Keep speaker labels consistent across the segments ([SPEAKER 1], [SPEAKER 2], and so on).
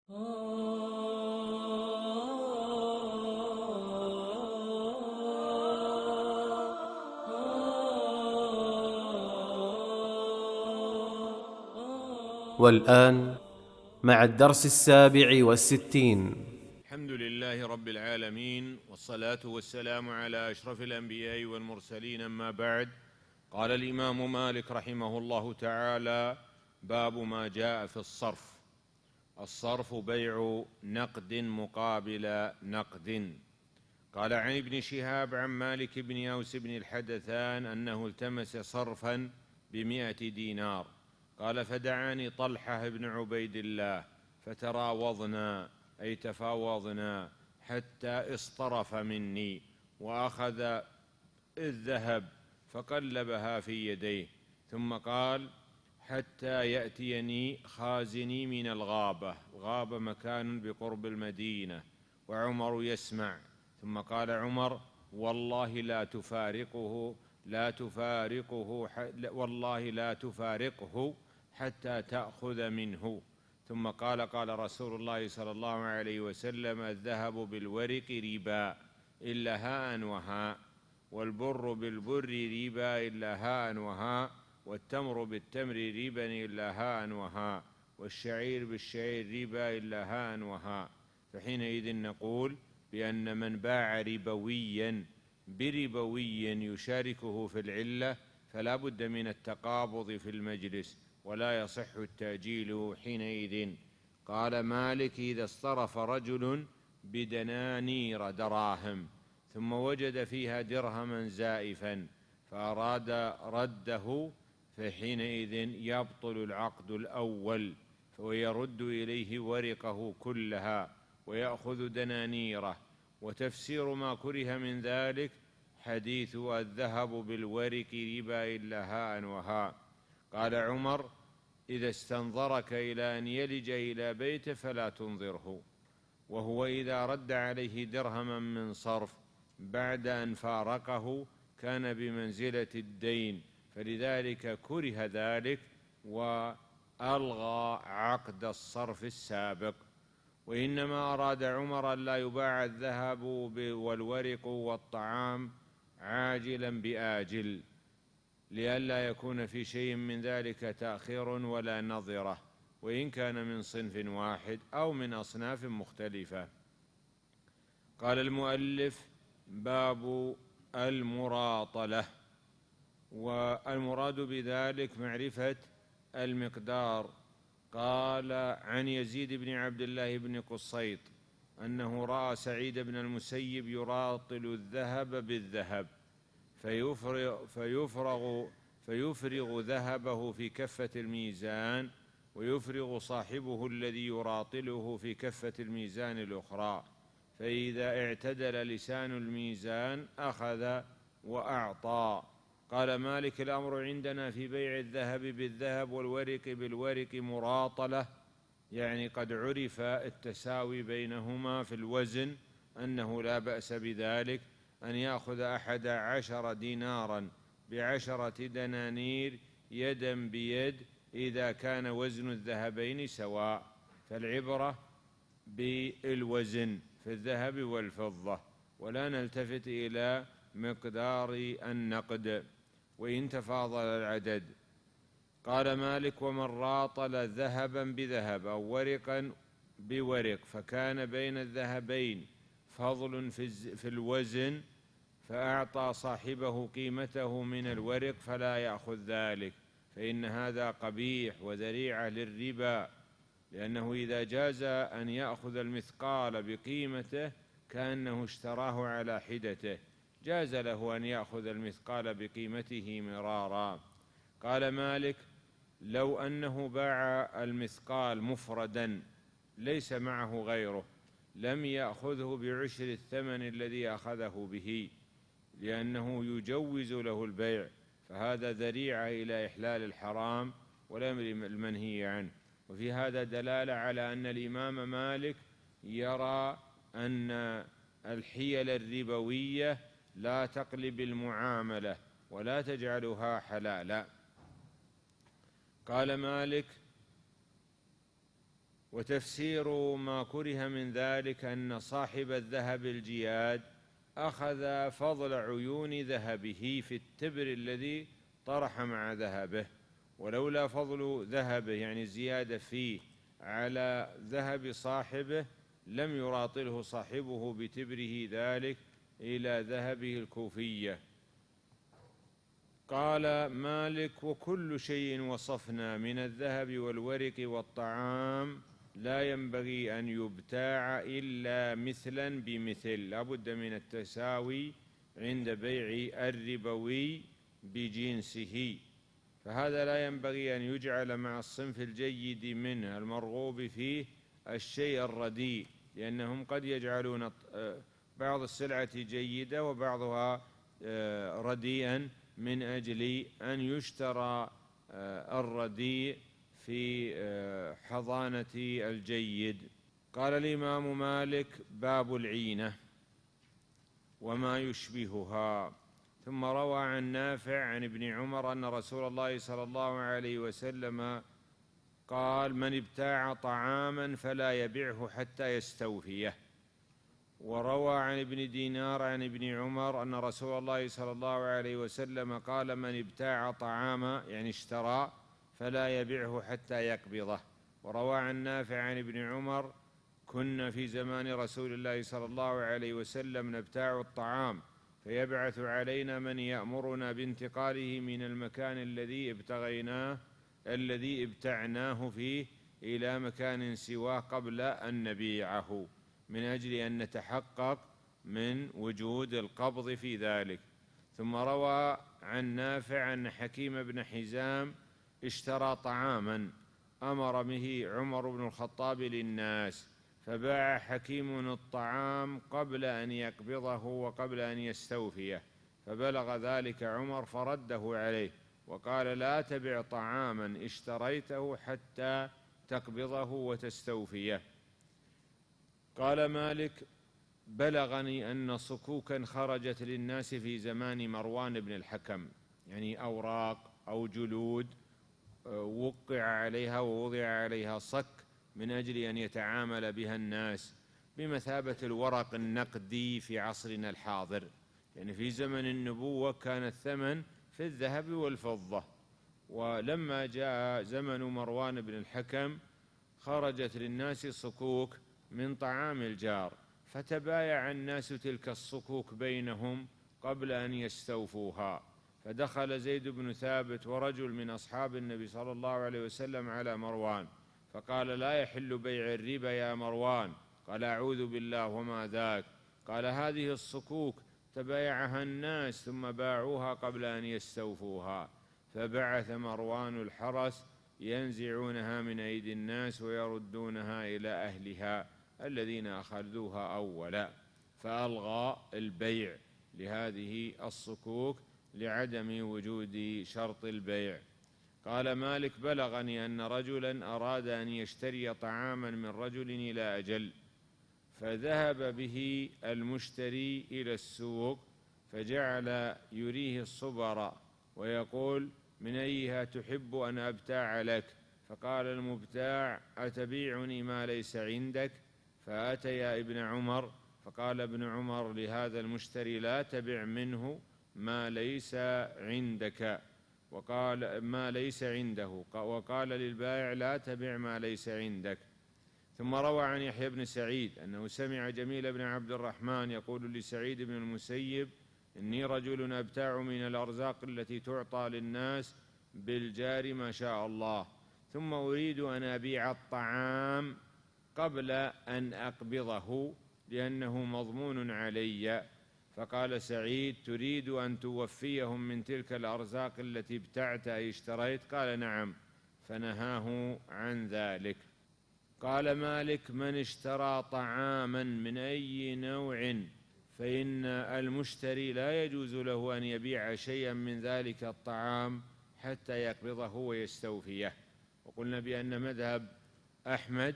[SPEAKER 1] والآن مع الدرس 67.
[SPEAKER 2] الحمد لله رب العالمين، والصلاة والسلام على أشرف الأنبياء والمرسلين، أما بعد. قال الإمام مالك رحمه الله تعالى: باب ما جاء في الصرف. الصرف بيع نقد مقابل نقد. قال عن ابن شهاب عن مالك بن أوس بن الحدثان أنه التمس صرفا ب100 دينار. قال: فدعاني طلحة بن عبيد الله فتراوضنا، أي تفاوضنا، حتى اصطرف مني، وأخذ الذهب فقلبها في يديه، ثم قال: حتى يأتيني خازني من الغابة. غابة مكان بقرب المدينة، وعمر يسمع. ثم قال عمر: والله لا تفارقه حتى تأخذ منه. ثم قال رسول الله صلى الله عليه وسلم: الذهب بالورق ربا إلا هاء وهاء، والبر بالبر ربا إلا هاء وهاء، والتمر بالتمر ربا إلا هاء وهاء، والشعير بالشعير ربا إلا هاء وهاء. فحينئذ نقول بأن من باع ربويا بربوي يشاركه في العلة فلا بد من التقابض في المجلس، ولا يصح التأجيل حينئذ. قال مالك: إذا اصطرف رجل بدنانير دراهم ثم وجد فيها درهما زائفا فأراد رده، فحينئذ يبطل العقد الأول، ويرد إليه ورقه كلها ويأخذ دنانيره. وتفسير ما كره من ذلك حديث: الذهب بالورق ربا إلا هاء وهاء. قال عمر: إذا استنظرك إلى أن يلج إلى بيته فلا تنظره. وهو إذا رد عليه درهما من صرف بعد أن فارقه كان بمنزلة الدين، فلذلك كره ذلك وألغى عقد الصرف السابق. وإنما أراد عمر أن لا يباع الذهب والورق والطعام عاجلا بآجل، لئلا يكون في شيء من ذلك تأخير ولا نظرة، وإن كان من صنف واحد أو من أصناف مختلفة. قال المؤلف: باب المراطلة. والمراد بذلك معرفة المقدار. قال عن يزيد بن عبد الله بن قصيط أنه رأى سعيد بن المسيب يراطل الذهب بالذهب فيفرغ ذهبه في كفة الميزان، ويفرغ صاحبه الذي يراطله في كفة الميزان الأخرى، فإذا اعتدل لسان الميزان أخذ وأعطى. قال مالك: الأمر عندنا في بيع الذهب بالذهب والورق بالورق مراطلة، يعني قد عرف التساوي بينهما في الوزن، أنه لا بأس بذلك أن يأخذ 11 دينارا ب10 دنانير يدا بيد إذا كان وزن الذهبين سواء، فالعبرة بالوزن في الذهب والفضة، ولا نلتفت إلى مقدار النقد وإن تفاضل العدد. قال مالك: ومن راطل ذهبا بذهب أو ورقا بورق فكان بين الذهبين فضل في الوزن فأعطى صاحبه قيمته من الورق فلا يأخذ ذلك، فإن هذا قبيح وذريعة للربا، لأنه إذا جاز أن يأخذ المثقال بقيمته كأنه اشتراه على حدته، جاز له أن يأخذ المثقال بقيمته مرارا. قال مالك: لو أنه باع المثقال مفردا ليس معه غيره لم يأخذه بعشر الثمن الذي أخذه به، لأنه يجوز له البيع، فهذا ذريعة إلى إحلال الحرام والأمر المنهي عنه. وفي هذا دلالة على أن الإمام مالك يرى أن الحيل الربوية لا تقلب المعاملة ولا تجعلها حلالا. قال مالك: وتفسير ما كره من ذلك أن صاحب الذهب الجياد أخذ فضل عيون ذهبه في التبر الذي طرح مع ذهبه، ولولا فضل ذهبه يعني زيادة فيه على ذهب صاحبه لم يراطله صاحبه بتبره ذلك إلى ذهبه الكوفية. قال مالك: وكل شيء وصفنا من الذهب والورق والطعام لا ينبغي أن يبتاع إلا مثلا بمثل، لا بد من التساوي عند بيع الربوي بجنسه، فهذا لا ينبغي أن يجعل مع الصنف الجيد منه المرغوب فيه الشيء الرديء، لأنهم قد يجعلون بعض السلعة جيدة وبعضها رديئا من أجل أن يشترى الرديء في حضانة الجيد. قال الإمام مالك: باب العينة وما يشبهها. ثم روى عن نافع عن ابن عمر أن رسول الله صلى الله عليه وسلم قال: من ابتاع طعاما فلا يبعه حتى يستوفيه. وروى عن ابن دينار عن ابن عمر أن رسول الله صلى الله عليه وسلم قال: من ابتاع طعاما يعني اشترى فلا يبعه حتى يقبضه. وروى عن نافع عن ابن عمر: كنا في زمان رسول الله صلى الله عليه وسلم نبتاع الطعام فيبعث علينا من يأمرنا بانتقاله من المكان الذي ابتعناه فيه إلى مكان سواه قبل أن نبيعه، من أجل أن نتحقق من وجود القبض في ذلك. ثم روى عن نافع أن حكيم بن حزام اشترى طعاما أمر به عمر بن الخطاب للناس، فباع حكيم الطعام قبل أن يقبضه وقبل أن يستوفيه، فبلغ ذلك عمر فرده عليه وقال: لا تبع طعاما اشتريته حتى تقبضه وتستوفيه. قال مالك: بلغني أن صكوكا خرجت للناس في زمان مروان بن الحكم، يعني أوراق أو جلود وقع عليها ووضع عليها صك من أجل أن يتعامل بها الناس بمثابة الورق النقدي في عصرنا الحاضر. يعني في زمن النبوة كان الثمن في الذهب والفضة، ولما جاء زمن مروان بن الحكم خرجت للناس صكوك من طعام الجار، فتبايع الناس تلك الصكوك بينهم قبل أن يستوفوها. فدخل زيد بن ثابت ورجل من أصحاب النبي صلى الله عليه وسلم على مروان فقال: لا يحل بيع الربا يا مروان. قال: أعوذ بالله، وما ذاك؟ قال: هذه الصكوك تبايعها الناس ثم باعوها قبل أن يستوفوها، فبعث مروان الحرس ينزعونها من أيدي الناس ويردونها إلى أهلها الذين أخذوها أولا، فألغى البيع لهذه الصكوك لعدم وجود شرط البيع. قال مالك: بلغني أن رجلا أراد أن يشتري طعاما من رجل إلى أجل، فذهب به المشتري إلى السوق فجعل يريه الصبر ويقول: من أيها تحب أن أبتاع لك؟ فقال المبتاع: أتبيعني ما ليس عندك؟ فأتيا ابن عمر فقال ابن عمر لهذا المشتري: لا تبع منه ما ليس عندك، وقال ما ليس عنده، وقال للبائع: لا تبع ما ليس عندك. ثم روى عن يحيى بن سعيد أنه سمع جميل بن عبد الرحمن يقول لسعيد بن المسيب: إني رجل أبتاع من الأرزاق التي تعطى للناس بالجار ما شاء الله، ثم أريد أن أبيع الطعام قبل أن أقبضه لأنه مضمون علي. فقال سعيد: تريد أن توفيهم من تلك الأرزاق التي ابتعت أي اشتريت؟ قال: نعم. فنهاه عن ذلك. قال مالك: من اشترى طعاما من أي نوع فإن المشتري لا يجوز له أن يبيع شيئا من ذلك الطعام حتى يقبضه ويستوفيه. وقلنا بأن مذهب أحمد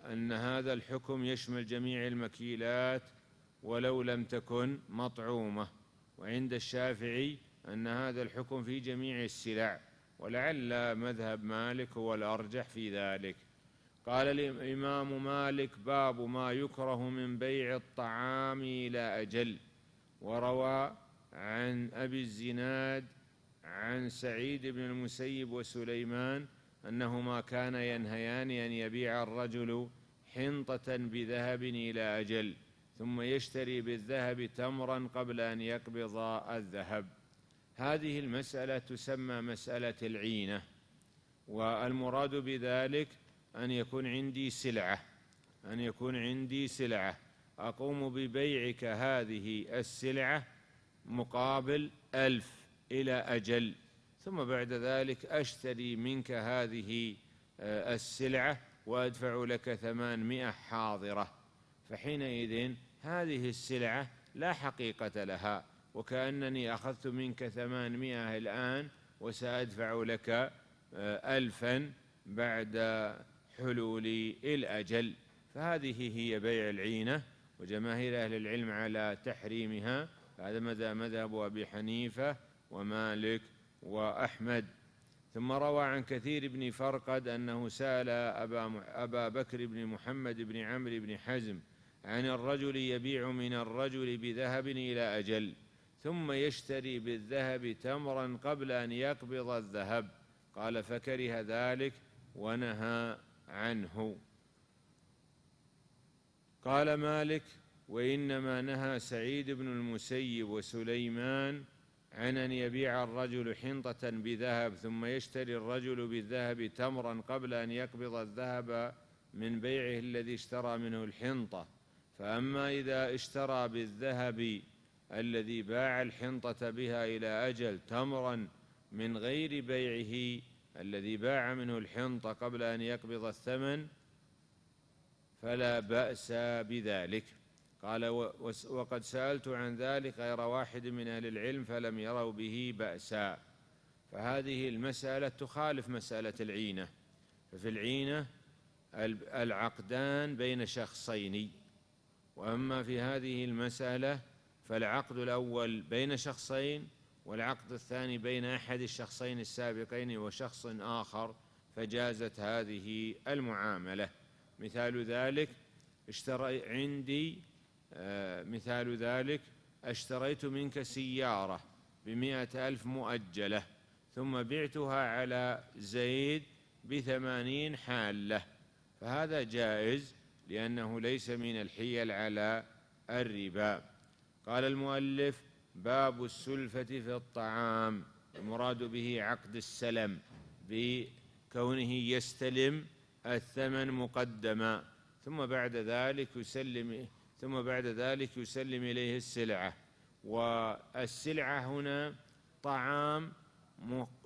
[SPEAKER 2] أن هذا الحكم يشمل جميع المكيلات ولو لم تكن مطعومة، وعند الشافعي أن هذا الحكم في جميع السلع، ولعل مذهب مالك هو الأرجح في ذلك. قال الإمام مالك: باب ما يكره من بيع الطعام إلى أجل. وروى عن أبي الزناد عن سعيد بن المسيب وسليمان أنهما كانا ينهيان أن يبيع الرجل حنطة بذهب إلى أجل ثم يشتري بالذهب تمرا قبل أن يقبض الذهب. هذه المسألة تسمى مسألة العينة، والمراد بذلك أن يكون عندي سلعة أقوم ببيعك هذه السلعة مقابل 1000 إلى أجل، ثم بعد ذلك أشتري منك هذه السلعة وأدفع لك 800 حاضرة، فحينئذ هذه السلعة لا حقيقة لها، وكأنني أخذت منك 800 الآن وسأدفع لك 1000 بعد حلول الأجل. فهذه هي بيع العينة، وجماهير أهل العلم على تحريمها. هذا مذهب أبي حنيفة ومالك وأحمد. ثم روى عن كثير بن فرقد أنه سأل أبا بكر بن محمد بن عمرو بن حزم عن الرجل يبيع من الرجل بذهب إلى أجل ثم يشتري بالذهب تمرا قبل أن يقبض الذهب، قال: فكره ذلك ونهى عنه. قال مالك: وإنما نهى سعيد بن المسيب وسليمان عن أن يبيع الرجل حنطة بذهب ثم يشتري الرجل بالذهب تمرا قبل أن يقبض الذهب من بيعه الذي اشترى منه الحنطة. فأما إذا اشترى بالذهب الذي باع الحنطة بها إلى أجل تمرا من غير بيعه الذي باع منه الحنطة قبل أن يقبض الثمن فلا بأس بذلك. قال: وقد سألت عن ذلك غير واحد من أهل العلم فلم يروا به بأسا. فهذه المسألة تخالف مسألة العينة. ففي العينة العقدان بين شخصين، وأما في هذه المسألة فالعقد الأول بين شخصين والعقد الثاني بين أحد الشخصين السابقين وشخص آخر، فجازت هذه المعاملة. مثال ذلك اشتريت منك سيارة ب100,000 مؤجلة ثم بعتها على زيد ب80 حالة، فهذا جائز لأنه ليس من الحيل على الربا. قال المؤلف: باب السلفة في الطعام. المراد به عقد السلم بكونه يستلم الثمن مقدما ثم بعد ذلك يسلم إليه السلعة. والسلعة هنا طعام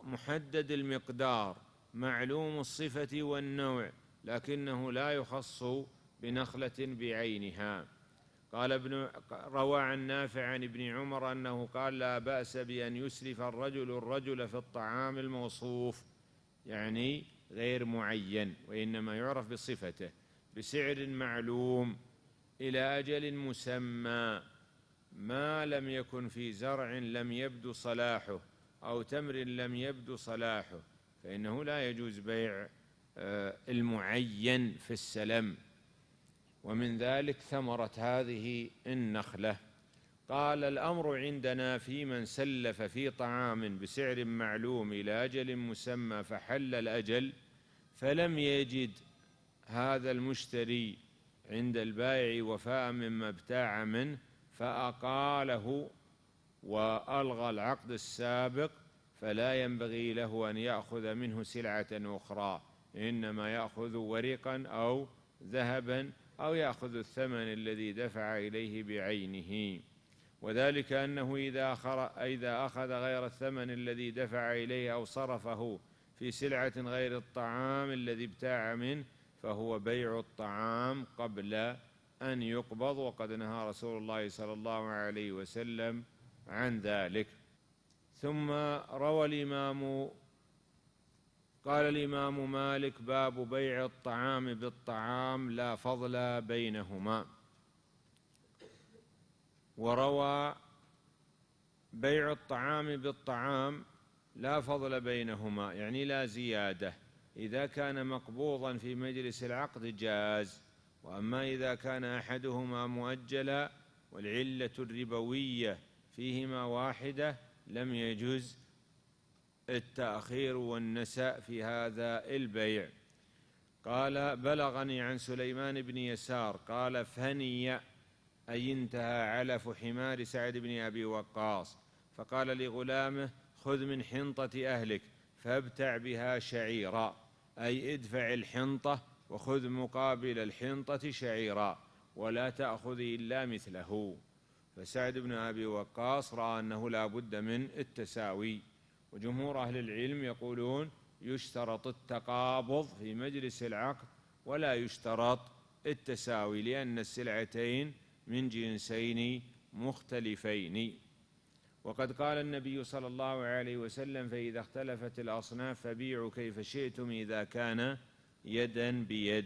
[SPEAKER 2] محدد المقدار معلوم الصفة والنوع، لكنه لا يخص بنخلة بعينها. روى عن نافع عن ابن عمر أنه قال: لا بأس بأن يسلف الرجل في الطعام الموصوف، يعني غير معين وإنما يعرف بصفته، بسعر معلوم إلى أجل مسمى، ما لم يكن في زرع لم يبدو صلاحه أو تمر لم يبدو صلاحه، فإنه لا يجوز بيع المعين في السلم. ومن ذلك ثمرة هذه النخلة. قال: الأمر عندنا في من سلف في طعام بسعر معلوم إلى أجل مسمى فحل الأجل فلم يجد هذا المشتري عند البائع وفاء مما ابتاع منه فأقاله وألغى العقد السابق، فلا ينبغي له أن يأخذ منه سلعة أخرى، إنما يأخذ ورقا أو ذهبا أو يأخذ الثمن الذي دفع إليه بعينه. وذلك أنه إذا أخذ غير الثمن الذي دفع إليه أو صرفه في سلعة غير الطعام الذي ابتاع منه فهو بيع الطعام قبل أن يقبض، وقد نهى رسول الله صلى الله عليه وسلم عن ذلك. ثم قال الإمام مالك: باب بيع الطعام بالطعام لا فضل بينهما. وروى: بيع الطعام بالطعام لا فضل بينهما، يعني لا زيادة، إذا كان مقبوضا في مجلس العقد جاز، وأما إذا كان أحدهما مؤجلا والعلة الربوية فيهما واحدة لم يجوز التأخير والنسأ في هذا البيع. قال: بلغني عن سليمان بن يسار قال: فني أي انتهى علف حمار سعد بن أبي وقاص، فقال لغلامه: خذ من حنطة أهلك فابتع بها شعيرا، أي ادفع الحنطة وخذ مقابل الحنطة شعيرا ولا تأخذ إلا مثله. فسعد بن أبي وقاص رأى أنه لا بد من التساوي، وجمهور أهل العلم يقولون يشترط التقابض في مجلس العقد ولا يشترط التساوي، لأن السلعتين من جنسين مختلفين. وقد قال النبي صلى الله عليه وسلم: فإذا اختلفت الأصناف فبيعوا كيف شئتم إذا كان يدا بيد.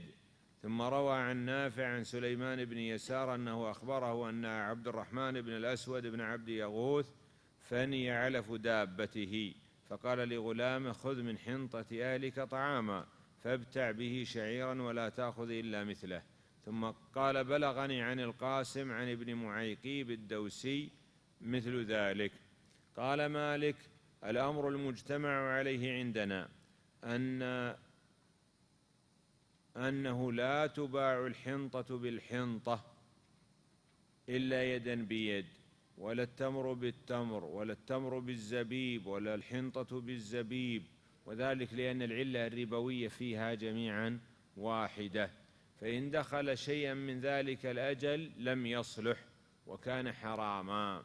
[SPEAKER 2] ثم روى عن نافع عن سليمان بن يسار أنه أخبره أن عبد الرحمن بن الأسود بن عبد يغوث فني علف دابته، فقال لغلامه: خذ من حنطة أهلك طعاما فابتع به شعيرا ولا تأخذ إلا مثله. ثم قال: بلغني عن القاسم عن ابن معيقيب الدوسي مثل ذلك. قال مالك: الأمر المجتمع عليه عندنا أنه لا تباع الحنطة بالحنطة إلا يدا بيد، ولا التمر بالتمر، ولا التمر بالزبيب، ولا الحنطة بالزبيب، وذلك لأن العلة الربوية فيها جميعا واحدة، فإن دخل شيئا من ذلك الأجل لم يصلح وكان حراما.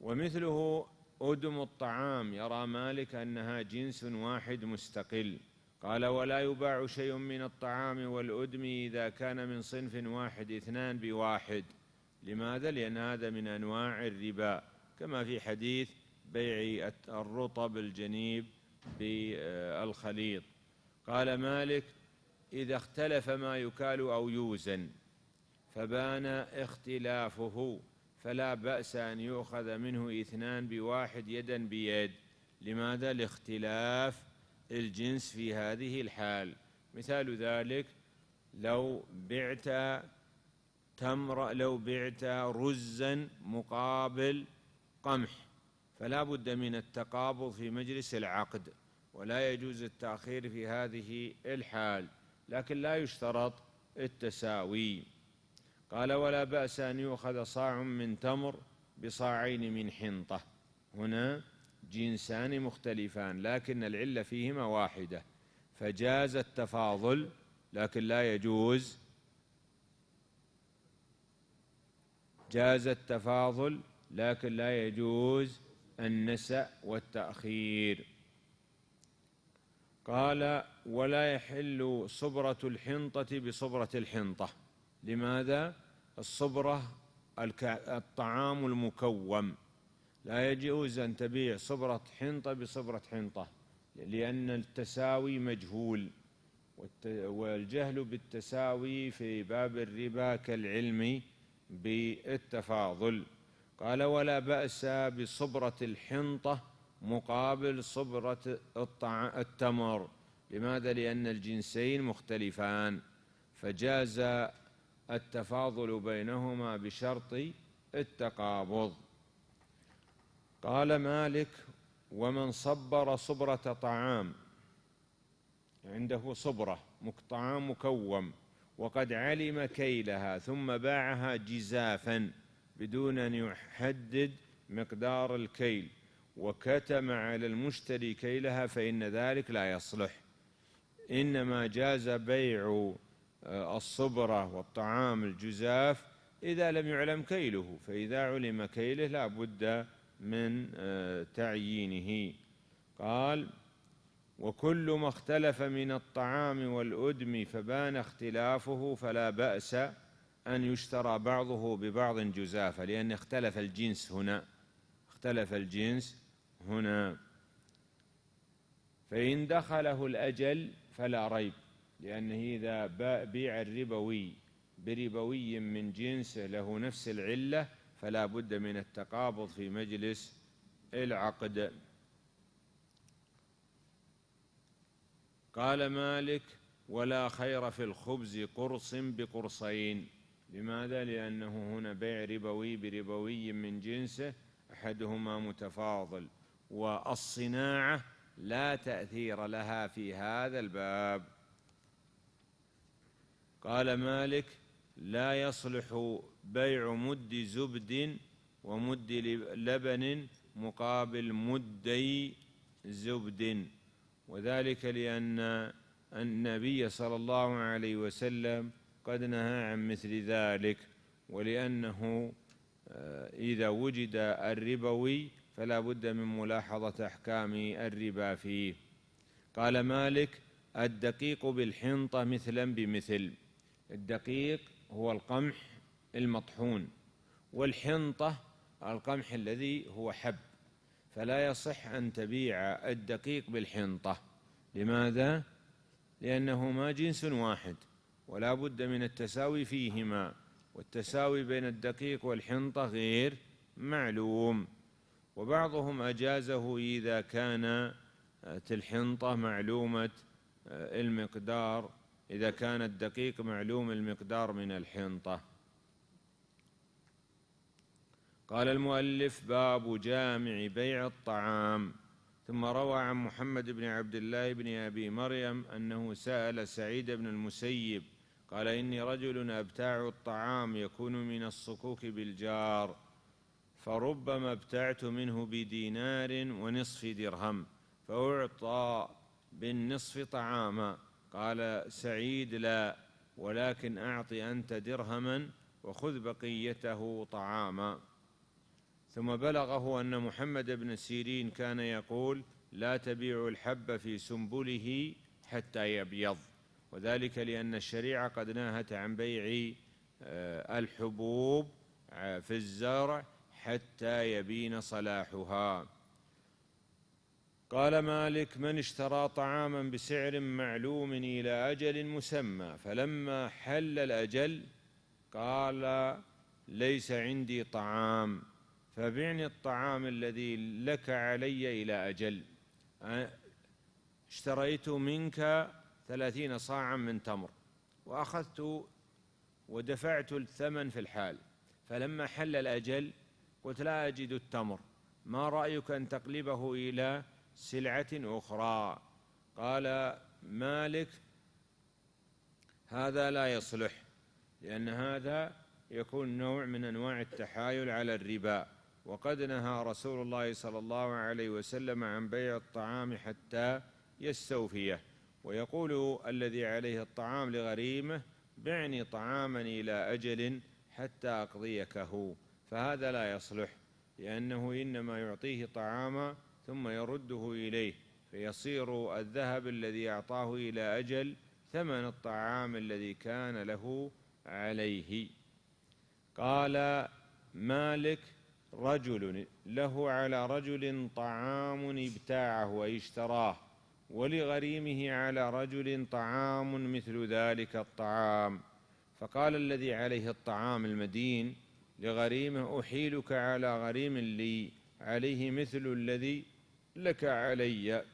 [SPEAKER 2] ومثله أدم الطعام يرى مالك أنها جنس واحد مستقل. قال: ولا يباع شيء من الطعام والأدم إذا كان من صنف واحد اثنان بواحد. لماذا؟ لأن هذا من أنواع الربا، كما في حديث بيع الرطب الجنيب بالخليط. قال مالك: إذا اختلف ما يكال أو يوزن فبان اختلافه فلا بأس أن يؤخذ منه اثنان بواحد يدا بيد. لماذا؟ لاختلاف الجنس في هذه الحال. مثال ذلك: لو بعت رزا مقابل قمح فلا بد من التقابض في مجلس العقد، ولا يجوز التأخير في هذه الحال، لكن لا يشترط التساوي. قال: ولا بأس أن يؤخذ صاع من تمر بصاعين من حنطة. هنا جنسان مختلفان لكن العلة فيهما واحدة، فجاز التفاضل لكن لا يجوز النسأ والتأخير. قال: ولا يحل صبرة الحنطة بصبرة الحنطة. لماذا؟ الصبرة الطعام المكوم، لا يجوز أن تبيع صبرة حنطة بصبرة حنطة، لأن التساوي مجهول، والجهل بالتساوي في باب الربا كالعلم بالتفاضل. قال: ولا بأس بصبرة الحنطة مقابل صبرة التمر. لماذا؟ لأن الجنسين مختلفان، فجاز التفاضل بينهما بشرط التقابض. قال مالك: ومن صبر صبرة طعام، عنده صبرة طعام مكوم وقد علم كيلها ثم باعها جزافا بدون أن يحدد مقدار الكيل وكتم على المشتري كيلها فإن ذلك لا يصلح، إنما جاز بيع الصبرة والطعام الجزاف إذا لم يعلم كيله، فإذا علم كيله لا بد من تعيينه. قال: وكل ما اختلف من الطعام والأدم فبان اختلافه فلا بأس أن يشترى بعضه ببعض جزافا، لأن اختلف الجنس هنا. فإن دخله الأجل فلا ريب، لأنه إذا بيع الربوي بربوي من جنسه له نفس العلة فلا بد من التقابض في مجلس العقد. قال مالك: ولا خير في الخبز قرص بقرصين. لماذا؟ لأنه هنا بيع ربوي بربوي من جنسه، أحدهما متفاضل، والصناعة لا تأثير لها في هذا الباب. قال مالك: لا يصلح بيع مد زبد ومد لبن مقابل مدي زبد، وذلك لأن النبي صلى الله عليه وسلم قد نهى عن مثل ذلك، ولأنه إذا وجد الربوي فلا بد من ملاحظة أحكام الربا فيه. قال مالك: الدقيق بالحنطة مثلا بمثل. الدقيق هو القمح المطحون، والحنطة القمح الذي هو حب، فلا يصح أن تبيع الدقيق بالحنطة. لماذا؟ لأنهما جنس واحد ولا بد من التساوي فيهما، والتساوي بين الدقيق والحنطة غير معلوم. وبعضهم أجازه إذا كانت الحنطة معلومة المقدار، إذا كان الدقيق معلوم المقدار من الحنطة. قال المؤلف: باب جامع بيع الطعام. ثم روى عن محمد بن عبد الله بن أبي مريم أنه سأل سعيد بن المسيب قال: إني رجل أبتاع الطعام يكون من الصكوك بالجار، فربما ابتعت منه بدينار ونصف درهم فأعطى بالنصف طعاما. قال سعيد: لا، ولكن أعط أنت درهما وخذ بقيته طعاما. ثم بلغه أن محمد بن سيرين كان يقول: لا تبيع الحب في سنبله حتى يبيض، وذلك لأن الشريعة قد نهت عن بيع الحبوب في الزرع حتى يبين صلاحها. قال مالك: من اشترى طعاما بسعر معلوم إلى أجل مسمى فلما حل الأجل قال: ليس عندي طعام فبعني الطعام الذي لك علي إلى أجل. اشتريت منك 30 صاعا من تمر وأخذت ودفعت الثمن في الحال، فلما حل الأجل قلت: لا أجد التمر، ما رأيك أن تقلبه إلى سلعة أخرى؟ قال مالك: هذا لا يصلح، لأن هذا يكون نوع من أنواع التحايل على الربا، وقد نهى رسول الله صلى الله عليه وسلم عن بيع الطعام حتى يستوفيه. ويقول الذي عليه الطعام لغريمه: بعني طعاما إلى أجل حتى أقضيكه، فهذا لا يصلح، لأنه إنما يعطيه طعاما ثم يرده إليه، فيصير الذهب الذي أعطاه إلى أجل ثمن الطعام الذي كان له عليه. قال مالك: رجل له على رجل طعام ابتاعه أي اشتراه، ولغريمه على رجل طعام مثل ذلك الطعام، فقال الذي عليه الطعام المدين لغريمه: أحيلك على غريم لي عليه مثل الذي لك علي.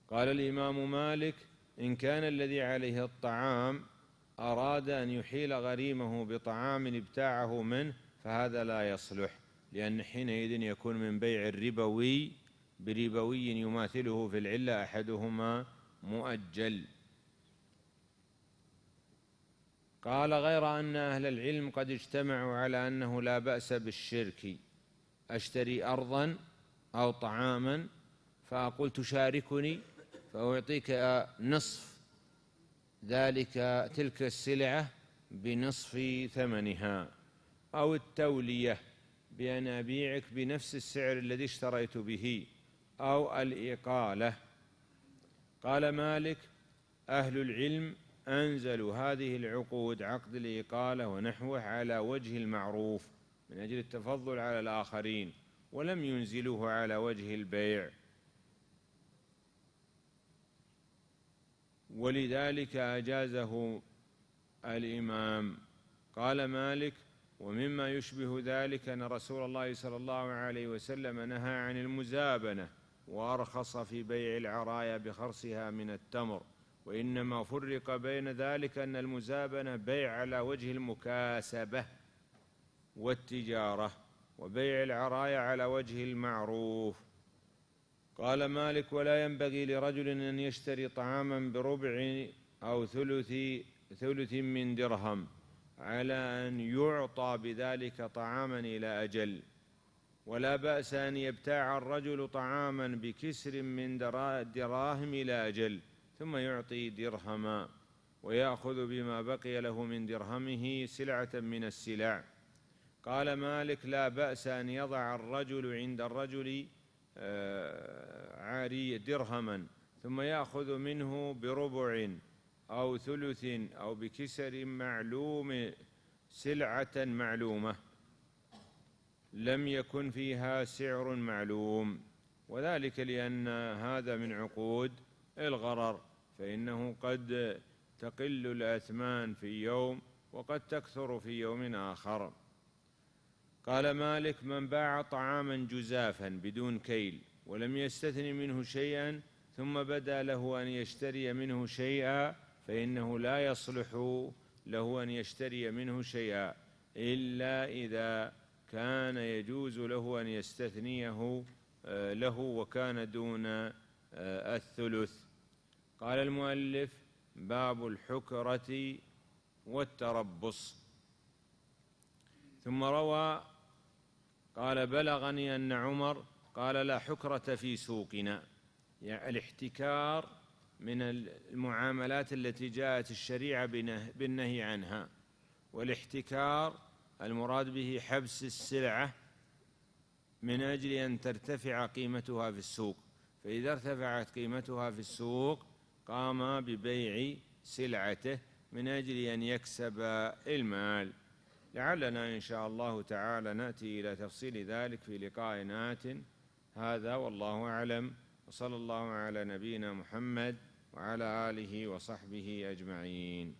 [SPEAKER 2] قال الإمام مالك: إن كان الذي عليه الطعام أراد أن يحيل غريمه بطعام ابتاعه منه فهذا لا يصلح، لأن حينئذ يكون من بيع الربوي بربوي يماثله في العلة أحدهما مؤجل. قال: غير أن أهل العلم قد اجتمعوا على أنه لا بأس بالشرك. أشتري أرضا أو طعاما فأقول: تشاركني فأعطيك نصف تلك السلعة بنصف ثمنها، أو التولية بأن أبيعك بنفس السعر الذي اشتريت به، أو الإقالة. قال مالك: أهل العلم أنزلوا هذه العقود عقد الإقالة ونحوه على وجه المعروف من أجل التفضل على الآخرين، ولم ينزلوه على وجه البيع، ولذلك أجازه الإمام. قال مالك: ومما يشبه ذلك أن رسول الله صلى الله عليه وسلم نهى عن المزابنة وأرخص في بيع العرايا بخرصها من التمر، وإنما فرق بين ذلك أن المزابنة بيع على وجه المكاسبة والتجارة، وبيع العرايا على وجه المعروف. قال مالك: ولا ينبغي لرجل أن يشتري طعاما بربع أو ثلث من درهم على أن يعطى بذلك طعاما إلى أجل، ولا بأس أن يبتاع الرجل طعاما بكسر من دراهم إلى أجل ثم يعطي درهما ويأخذ بما بقي له من درهمه سلعة من السلع. قال مالك: لا بأس أن يضع الرجل عند الرجل عارية درهما ثم يأخذ منه بربع أو ثلث أو بكسر معلوم سلعة معلومة لم يكن فيها سعر معلوم، وذلك لأن هذا من عقود الغرر، فإنه قد تقل الأثمان في يوم وقد تكثر في يوم آخر. قال مالك: من باع طعاما جزافا بدون كيل ولم يستثن منه شيئا ثم بدا له أن يشتري منه شيئا فإنه لا يصلح له أن يشتري منه شيئا إلا إذا كان يجوز له أن يستثنيه له وكان دون الثلث. قال المؤلف: باب الحكرة والتربص. ثم روى قال: بلغني أن عمر قال: لا حكرة في سوقنا، يعني الاحتكار من المعاملات التي جاءت الشريعة بالنهي عنها، والاحتكار المراد به حبس السلعة من أجل أن ترتفع قيمتها في السوق، فإذا ارتفعت قيمتها في السوق قام ببيع سلعته من أجل أن يكسب المال. لعلنا إن شاء الله تعالى نأتي إلى تفصيل ذلك في لقاء آت. هذا والله أعلم، وصلى الله على نبينا محمد وعلى آله وصحبه أجمعين.